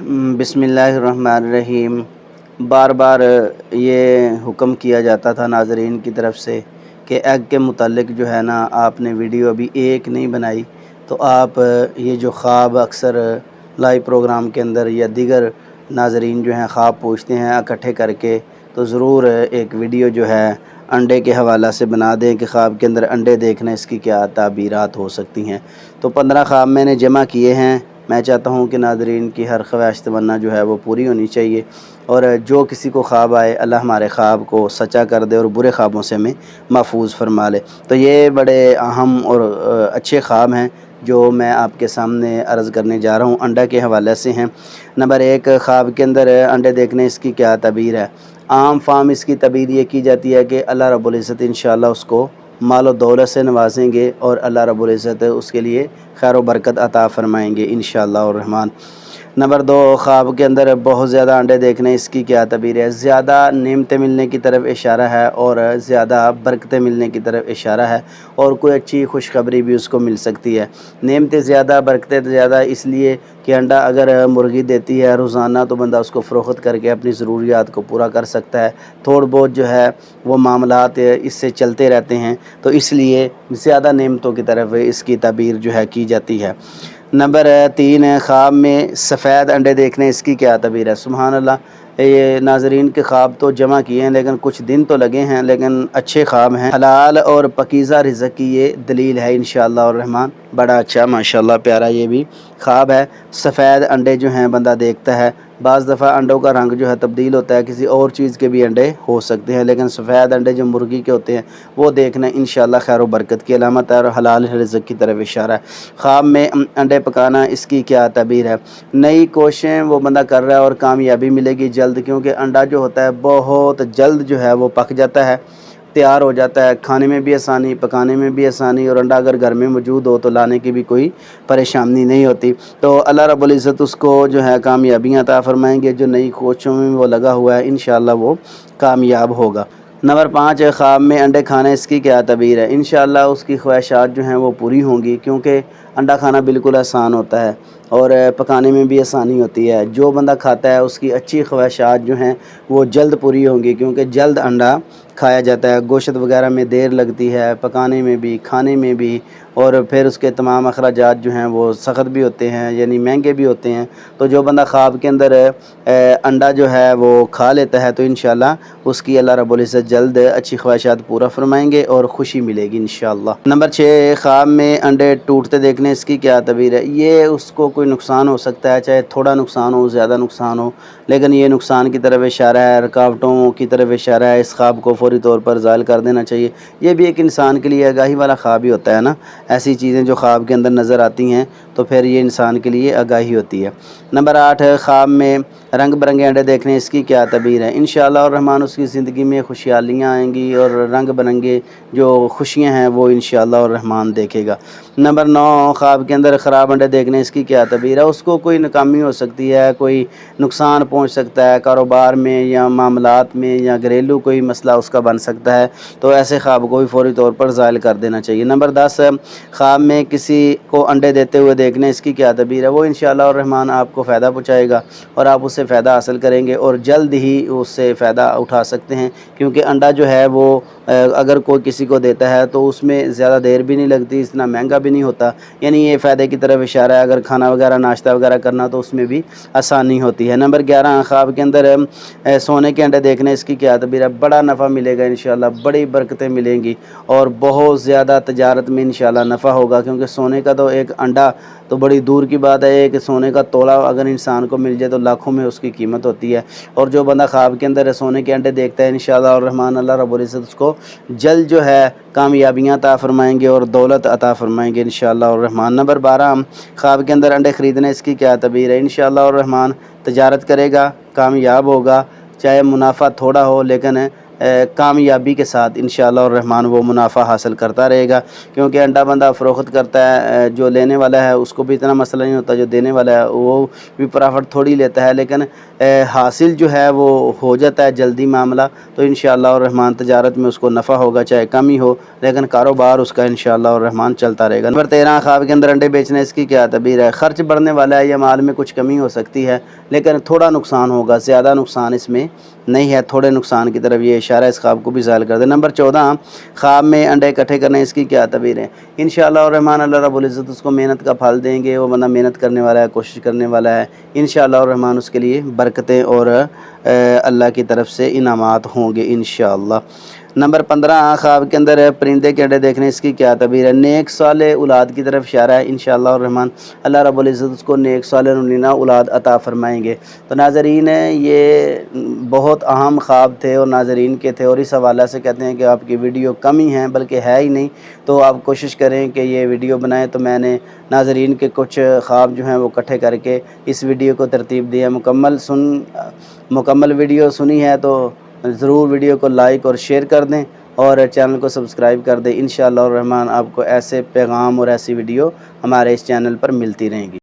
بسم اللہ الرحمن الرحیم۔ بار بار یہ حکم کیا جاتا تھا ناظرین کی طرف سے کہ ایگ کے متعلق جو ہے نا آپ نے ویڈیو ابھی ایک نہیں بنائی، تو آپ یہ جو خواب اکثر لائیو پروگرام کے اندر یا دیگر ناظرین جو ہیں خواب پوچھتے ہیں اکٹھے کر کے، تو ضرور ایک ویڈیو جو ہے انڈے کے حوالہ سے بنا دیں کہ خواب کے اندر انڈے دیکھنا اس کی کیا تعبیرات ہو سکتی ہیں۔ تو 15 خواب میں نے جمع کیے ہیں۔ میں چاہتا ہوں کہ ناظرین کی ہر خواہش تمنا جو ہے وہ پوری ہونی چاہیے، اور جو کسی کو خواب آئے اللہ ہمارے خواب کو سچا کر دے اور برے خوابوں سے ہمیں محفوظ فرما لے۔ تو یہ بڑے اہم اور اچھے خواب ہیں جو میں آپ کے سامنے عرض کرنے جا رہا ہوں، انڈا کے حوالے سے ہیں۔ نمبر 1، خواب کے اندر انڈے دیکھنے اس کی کیا تعبیر ہے؟ عام فام اس کی تعبیر یہ کی جاتی ہے کہ اللہ رب العزت انشاءاللہ اس کو مال و دولت سے نوازیں گے اور اللہ رب العزت اس کے لیے خیر و برکت عطا فرمائیں گے انشاءاللہ الرحمن۔ نمبر 2، خواب کے اندر بہت زیادہ انڈے دیکھنے اس کی کیا تعبیر ہے؟ زیادہ نعمتیں ملنے کی طرف اشارہ ہے اور زیادہ برکتیں ملنے کی طرف اشارہ ہے، اور کوئی اچھی خوشخبری بھی اس کو مل سکتی ہے۔ نعمتیں زیادہ، برکتیں زیادہ اس لیے کہ انڈا اگر مرغی دیتی ہے روزانہ تو بندہ اس کو فروخت کر کے اپنی ضروریات کو پورا کر سکتا ہے، تھوڑ بہت جو ہے وہ معاملات اس سے چلتے رہتے ہیں، تو اس لیے زیادہ نعمتوں کی طرف اس کی تعبیر جو ہے کی جاتی ہے۔ نمبر 3، خواب میں سفید انڈے دیکھنے اس کی کیا تعبیر ہے؟ سبحان اللہ، یہ ناظرین کے خواب تو جمع کیے ہیں لیکن کچھ دن تو لگے ہیں، لیکن اچھے خواب ہیں۔ حلال اور پاکیزہ رزق کی یہ دلیل ہے انشاءاللہ الرحمن۔ بڑا اچھا ماشاءاللہ پیارا یہ بھی خواب ہے۔ سفید انڈے جو ہیں بندہ دیکھتا ہے، بعض دفعہ انڈوں کا رنگ جو ہے تبدیل ہوتا ہے، کسی اور چیز کے بھی انڈے ہو سکتے ہیں، لیکن سفید انڈے جو مرغی کے ہوتے ہیں وہ دیکھنا انشاءاللہ خیر و برکت کی علامت ہے اور حلال رزق کی طرف اشارہ ہے۔ خواب میں انڈے پکانا اس کی کیا تعبیر ہے؟ نئی کوششیں وہ بندہ کر رہا ہے اور کامیابی ملے گی جلد، کیونکہ انڈا جو ہوتا ہے بہت جلد جو ہے وہ پک جاتا ہے، تیار ہو جاتا ہے، کھانے میں بھی آسانی، پکانے میں بھی آسانی، اور انڈا اگر گھر میں موجود ہو تو لانے کی بھی کوئی پریشانی نہیں ہوتی۔ تو اللہ رب العزت اس کو جو ہے کامیابیاں عطا فرمائیں گے، جو نئی کوششوں میں وہ لگا ہوا ہے انشاءاللہ وہ کامیاب ہوگا۔ نمبر 5، خواب میں انڈے کھانا اس کی کیا تعبیر ہے؟ انشاءاللہ اس کی خواہشات جو ہیں وہ پوری ہوں گی، کیونکہ انڈا کھانا بالکل آسان ہوتا ہے اور پکانے میں بھی آسانی ہوتی ہے۔ جو بندہ کھاتا ہے اس کی اچھی خواہشات جو ہیں وہ جلد پوری ہوں گی، کیونکہ جلد انڈا کھایا جاتا ہے۔ گوشت وغیرہ میں دیر لگتی ہے، پکانے میں بھی، کھانے میں بھی، اور پھر اس کے تمام اخراجات جو ہیں وہ سخت بھی ہوتے ہیں، یعنی مہنگے بھی ہوتے ہیں۔ تو جو بندہ خواب کے اندر انڈا جو ہے وہ کھا لیتا ہے تو انشاءاللہ اس کی اللہ رب العزت جلد اچھی خواہشات پورا فرمائیں گے اور خوشی ملے گی انشاءاللہ۔ نمبر 6، خواب میں انڈے ٹوٹتے دیکھنے اس کی کیا تعبیر ہے؟ یہ اس کو کوئی نقصان ہو سکتا ہے، چاہے تھوڑا نقصان ہو زیادہ نقصان ہو، لیکن یہ نقصان کی طرف اشارہ ہے، رکاوٹوں کی طرف اشارہ ہے۔ اس خواب کو فوری طور پر زائل کر دینا چاہیے۔ یہ بھی ایک انسان کے لیے آگاہی والا خواب ہی ہوتا ہے نا، ایسی چیزیں جو خواب کے اندر نظر آتی ہیں تو پھر یہ انسان کے لیے آگاہی ہوتی ہے۔ نمبر 8، خواب میں رنگ برنگے انڈے دیکھنے اس کی کیا تعبیر ہے؟ انشاءاللہ الرحمن اس کی زندگی میں خوشحالیاں آئیں گی اور رنگ برنگے جو خوشیاں ہیں وہ انشاءاللہ الرحمن دیکھے گا۔ نمبر 9، خواب کے اندر خراب انڈے دیکھنے اس کی کیا تعبیر ہے؟ اس کو کوئی ناکامی ہو سکتی ہے، کوئی نقصان پہنچ سکتا ہے کاروبار میں یا معاملات میں، یا گھریلو کوئی مسئلہ اس کا بن سکتا ہے، تو ایسے خواب کو بھی فوری طور پر زائل کر دینا چاہیے۔ نمبر 10، خواب میں کسی کو انڈے دیتے ہوئے دیکھنے اس کی کیا تعبیر ہے؟ وہ انشاءاللہ الرحمن آپ کو فائدہ پہنچائے گا اور آپ اس سے فائدہ حاصل کریں گے اور جلد ہی اس سے فائدہ اٹھا سکتے ہیں، کیونکہ انڈا جو ہے وہ اگر کوئی کسی کو دیتا ہے تو اس میں زیادہ دیر بھی نہیں لگتی، اتنا مہنگا بھی نہیں ہوتا، یعنی یہ فائدے کی طرف اشارہ ہے۔ اگر کھانا وغیرہ ناشتہ وغیرہ کرنا تو اس میں بھی آسانی ہوتی ہے۔ نمبر 11، خواب کے اندر سونے کے انڈے دیکھنے اس کی کیا تعبیر ہے؟ بڑا نفع ملے گا انشاءاللہ، بڑی برکتیں ملیں گی اور بہت زیادہ تجارت میں انشاءاللہ نفع ہوگا، کیونکہ سونے کا تو ایک انڈا تو بڑی دور کی بات ہے، کہ سونے کا تولہ اگر انسان کو مل جائے تو لاکھوں میں اس کی قیمت ہوتی ہے۔ اور جو بندہ خواب کے اندر سونے کے انڈے دیکھتا ہے انشاءاللہ الرحمن اللہ رب العزت اس کو جلد جو ہے کامیابیاں عطا فرمائیں گے اور دولت عطا فرمائیں گے انشاءاللہ الرحمن۔ نمبر 12، خواب کے اندر انڈے خریدنے اس کی کیا تعبیر ہے؟ انشاءاللہ الرحمن تجارت کرے گا، کامیاب ہوگا، چاہے منافع تھوڑا ہو لیکن کامیابی کے ساتھ انشاءاللہ الرحمن وہ منافع حاصل کرتا رہے گا، کیونکہ انڈا بندہ فروخت کرتا ہے، جو لینے والا ہے اس کو بھی اتنا مسئلہ نہیں ہوتا، جو دینے والا ہے وہ بھی پرافٹ تھوڑی لیتا ہے، لیکن حاصل جو ہے وہ ہو جاتا ہے جلدی معاملہ، تو انشاءاللہ الرحمن تجارت میں اس کو نفع ہوگا چاہے کم ہی ہو، لیکن کاروبار اس کا انشاءاللہ الرحمن چلتا رہے گا۔ نمبر 13 خواب کے اندر انڈے بیچنا، اس کی کیا تعبیر ہے؟ خرچ بڑھنے والا ہے یا مال میں کچھ کمی ہو سکتی ہے، لیکن تھوڑا نقصان ہوگا، زیادہ نقصان اس میں نہیں ہے، تھوڑے نقصان کی طرف یہ اشارہ ہے، اس خواب کو بھی ظاہر کر دے۔ نمبر 14 خواب میں انڈے اکٹھے کرنے، اس کی کیا تعبیر ہے؟ انشاءاللہ الرحمن اللہ رب العزت اس کو محنت کا پھل دیں گے، وہ بندہ محنت کرنے والا ہے، کوشش کرنے والا ہے، انشاءاللہ الرحمن اس کے لیے برکتیں اور اللہ کی طرف سے انعامات ہوں گے انشاءاللہ۔ نمبر 15 خواب کے اندر پرندے کے انڈے دیکھنے، اس کی کیا تعبیر ہے؟ نیک صالح اولاد کی طرف اشارہ ہے انشاءاللہ الرحمن، اللہ رب العزت اس کو نیک صالح نمونہ اولاد عطا فرمائیں گے۔ تو ناظرین یہ بہت اہم خواب تھے اور ناظرین کے تھے، اور اس حوالہ سے کہتے ہیں کہ آپ کی ویڈیو کم ہی ہیں بلکہ ہے ہی نہیں، تو آپ کوشش کریں کہ یہ ویڈیو بنائیں۔ تو میں نے ناظرین کے کچھ خواب جو ہیں وہ اکٹھے کر کے اس ویڈیو کو ترتیب دی ہے، مکمل ویڈیو سنی ہے تو ضرور ویڈیو کو لائک اور شیئر کر دیں اور چینل کو سبسکرائب کر دیں، انشاءاللہ الرحمن آپ کو ایسے پیغام اور ایسی ویڈیو ہمارے اس چینل پر ملتی رہیں گی۔